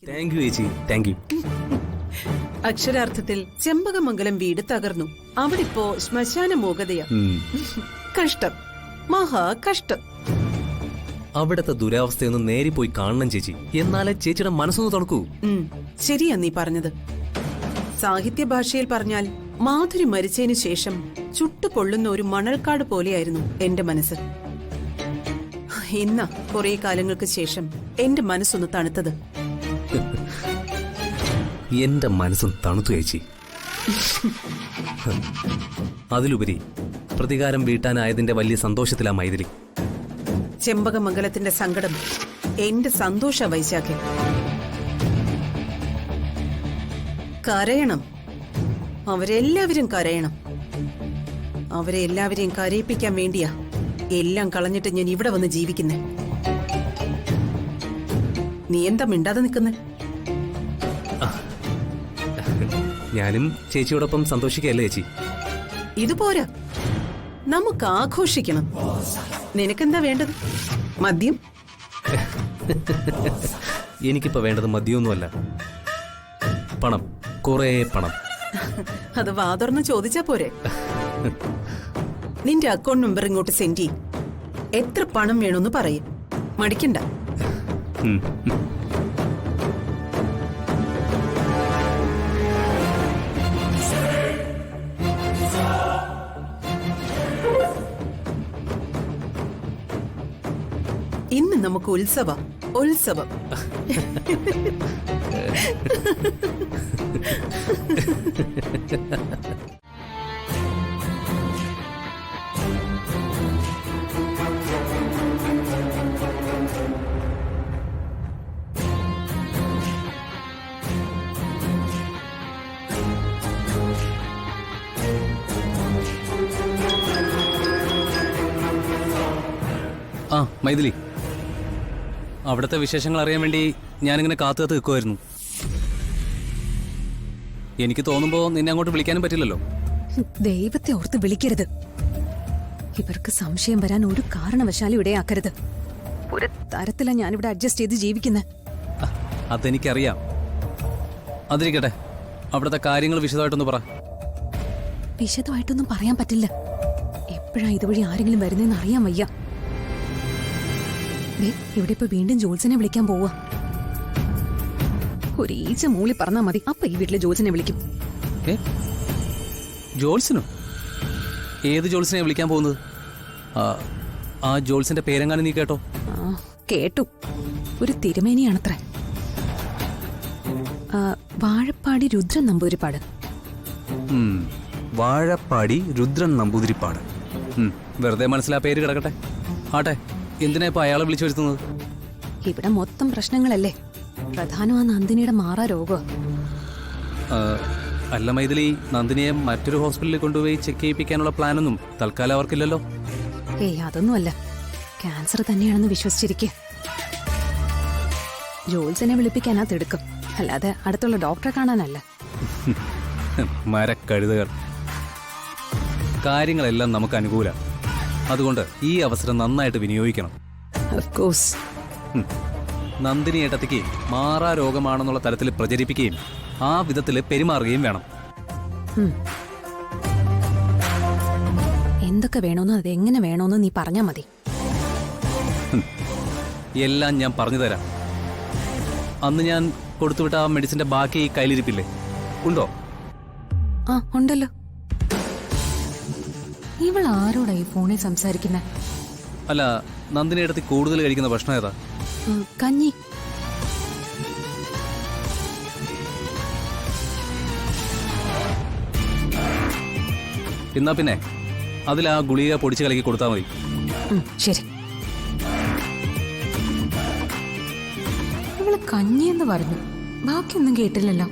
Thank you ചേച്ചി, thank you. അക്ഷരാർത്ഥത്തിൽ ചെമ്പകമംഗലം വീട് തകർന്നു. അവിടിപ്പോ ശ്മശാന മൂകതയാ. കഷ്ടം, മഹാ കഷ്ടം. അവിടത്തെ ദുരവസ്ഥയൊന്ന് നേരി പോയി കാണണം ചേച്ചി, എന്നാലേ ചേച്ചിയുടെ മനസ്സൊന്ന് തണുക്കൂ. ശരിയാ നീ പറഞ്ഞത്. സാഹിത്യ ഭാഷയിൽ പറഞ്ഞാൽ മാധുരി മരിച്ചതിന് ശേഷം ചുട്ടുപൊള്ളുന്ന ഒരു മണൽക്കാട് പോലെയായിരുന്നു എന്റെ മനസ്സ്. ഇന്ന കുറെ കാലങ്ങൾക്ക് ശേഷം എന്റെ മനസ്സൊന്ന് തണുത്തത്. എന്റെ മനസ്സും തണുത്തു ചേച്ചി. അതിലുപരി പ്രതികാരം വീട്ടാനായതിന്റെ വലിയ സന്തോഷത്തിലാ മൈഥിലി. ചെമ്പകമംഗലത്തിന്റെ സങ്കടം എന്റെ സന്തോഷ വൈശാഖൻ. കരയണം, അവരെല്ലാവരും കരയണം. അവരെ എല്ലാവരെയും കരയിപ്പിക്കാൻ വേണ്ടിയാ എല്ലാം കളഞ്ഞിട്ട് ഞാൻ ഇവിടെ വന്ന് ജീവിക്കുന്നേ. നീ എന്താ മിണ്ടാതെ നിൽക്കുന്നേ? ഞാനും ചേച്ചിയോടൊപ്പം സന്തോഷിക്കല്ലേ ചേച്ചി. ഇതുപോരാ, നമുക്ക് ആഘോഷിക്കണം. നിനക്കെന്താ വേണ്ടത്? മദ്യം? എനിക്കിപ്പോ വേണ്ടത് മദ്യമൊന്നുമല്ല, പണം, കുറേ പണം. അത് വാതുറന്ന് ചോദിച്ചാ പോരെ? നിന്റെ അക്കൗണ്ട് നമ്പർ ഇങ്ങോട്ട് സെൻഡ് ചെയ്യും. എത്ര പണം വേണമെന്ന് പറയും, മടിക്കണ്ട. ഇന്ന് നമുക്ക് ഉത്സവം. ആ മൈഥിലി, അവിടുത്തെ വിശേഷങ്ങൾ അറിയാൻ വേണ്ടി ഞാനിങ്ങനെ കാത്തു നിൽക്കുമായിരുന്നു. എനിക്ക് തോന്നുമ്പോ നിന്നെ അങ്ങോട്ട് വിളിക്കാനും പറ്റില്ലല്ലോ. ദൈവത്തെ ഓർത്ത് വിളിക്കരുത്. ഇവർക്ക് സംശയം വരാൻ ഒരു കാരണവശാലും ഇടയാക്കരുത്. ഒരു തരത്തിലാ ഞാനിവിടെ അഡ്ജസ്റ്റ് ചെയ്ത് ജീവിക്കുന്നത്. അതെനിക്കറിയാം. അതിരിക്കട്ടെ, അവിടുത്തെ കാര്യങ്ങൾ വിശദമായിട്ടൊന്ന് പറ. വിശദമായിട്ടൊന്നും പറയാൻ പറ്റില്ല. എപ്പോഴാ ഇതുവഴി ആരെങ്കിലും വരുന്നതെന്ന് അറിയാൻ വയ്യ. ഇവിടെ ഇപ്പൊ വീണ്ടും ജോത്സനെ വിളിക്കാൻ പോവാ. ഒരു ഈച്ച മൂളി പറഞ്ഞാ മതി, അപ്പൊ ഈ വീട്ടിലെ ജോത്സനെ വിളിക്കും. ജോത്സനോ? ഏത് ജോത്സനെ വിളിക്കാൻ പോകുന്നത്? ആ ജോത്സന്റെ പേരെങ്ങാനും നീ കേട്ടോ? കേട്ടു, ഒരു തിരുമേനിയാണത്രേ. വാഴപ്പാടി രുദ്രൻ നമ്പൂതിരിപ്പാട്. വാഴപ്പാടി രുദ്രൻ നമ്പൂതിരിപ്പാട്. വെറുതെ മനസ്സിലാ പേര് കിടക്കട്ടെ. ആട്ടെ, എന്തിനാ ഇപ്പൊ അയാളെ വിളിച്ചു വരുത്തുന്നത്? ഇവിടെ മൊത്തം പ്രശ്നങ്ങളല്ലേ. പ്രധാനമാ നന്ദിനിയുടെ മാറാ രോഗം. അല്ല മൈഥിലി, നന്ദിനിയെ മറ്റൊരു ഹോസ്പിറ്റലിൽ കൊണ്ടുപോയി ചെക്ക് ചെയ്യിപ്പിക്കാനുള്ള പ്ലാനൊന്നും തൽക്കാലം അവർക്കില്ലല്ലോ. അതൊന്നുമല്ല, ക്യാൻസർ തന്നെയാണെന്ന് വിശ്വസിച്ചിരിക്കുക. ജോത്സനെ വിളിപ്പിക്കാനാ തിടുക്കം, അല്ലാതെ അടുത്തുള്ള ഡോക്ടറെ കാണാനല്ല. മരക്കഴുതുകൾ. കാര്യങ്ങളെല്ലാം നമുക്ക് അനുകൂല. അതുകൊണ്ട് ഈ അവസരം നന്നായിട്ട് വിനിയോഗിക്കണം. നന്ദിനി ഏട്ടത്തിക്ക് മാറാ രോഗമാണെന്നുള്ള തരത്തിൽ പ്രചരിപ്പിക്കുകയും ആ വിധത്തിൽ പെരുമാറുകയും വേണം. എന്തൊക്കെ വേണോന്ന് അതെങ്ങനെ വേണോന്ന് നീ പറഞ്ഞാ മതി. എല്ലാം ഞാൻ പറഞ്ഞു തരാം. അന്ന് ഞാൻ കൊടുത്തുവിട്ട ആ മെഡിസിന്റെ ബാക്കി കയ്യിലിരിപ്പില്ലേ? ഉണ്ടോ? ഉണ്ടല്ലോ. ഇവൾ ആരോടായി ഫോണിൽ സംസാരിക്കുന്ന? അല്ല, നന്ദിനി ഏട്ടത്തി കൂടുതൽ കഴിക്കുന്ന ഭക്ഷണം ഏതാ? കഞ്ഞി. എന്നാ പിന്നെ അതിൽ ആ ഗുളിക പൊടിച്ച് കലക്കി കൊടുത്താൽ മതി. ശരി. ഇവള് കഞ്ഞി എന്ന് പറഞ്ഞു, ബാക്കിയൊന്നും കേട്ടില്ലല്ലോ.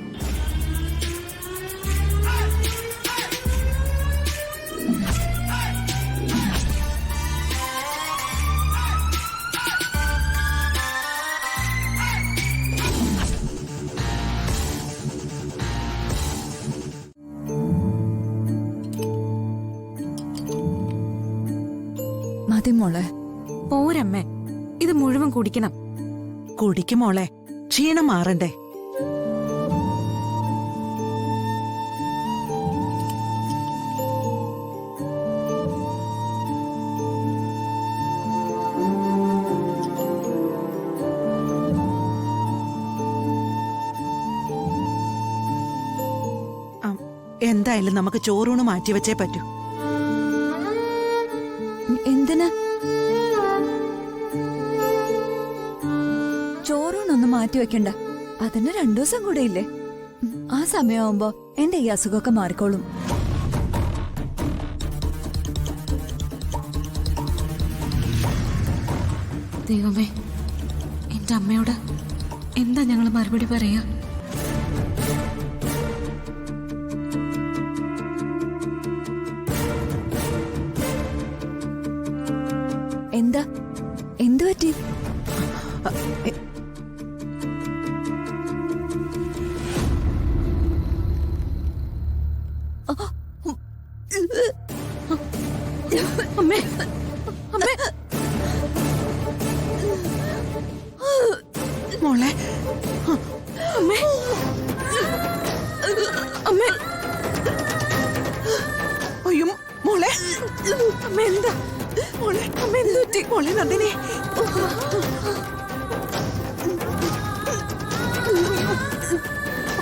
മതി മോളെ. പോരമ്മേ, ഇത് മുഴുവൻ കുടിക്കണം. കുടിക്കും മോളെ, ക്ഷീണം മാറണ്ടേ. എന്തായാലും നമുക്ക് ചോറൂണ് മാറ്റിവെച്ചേ പറ്റൂ. എന്തിനാ? ചോറൂണൊന്നും മാറ്റി വെക്കണ്ട. അതിന് 2 ദിവസം കൂടെ ഇല്ലേ? ആ സമയമാകുമ്പോ എന്റെ ഈ അസുഖമൊക്കെ മാറിക്കോളും. ദൈവമേ, എന്റെ അമ്മയോട് എന്താ ഞങ്ങൾ മറുപടി പറയാ? എന്താ? എന്തു പറ്റി? അമ്മേ, അമ്മേ, മോളെ, അമ്മേ, അമ്മേ, അയ്യോ മോളെ, അമ്മ എന്താ? മോളെ, അമ്മ എന്ത് പറ്റി? മോളെ നന്ദിനി,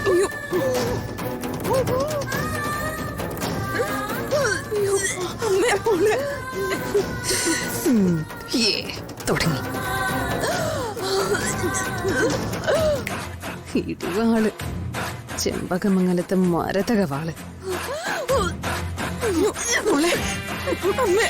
അയ്യോ, അമ്മേ, മോളെ, തുടങ്ങി ഇടിവാള്, ചെമ്പകമംഗലത്തെ മരതക വാള്. മോളെ, അമ്മേ.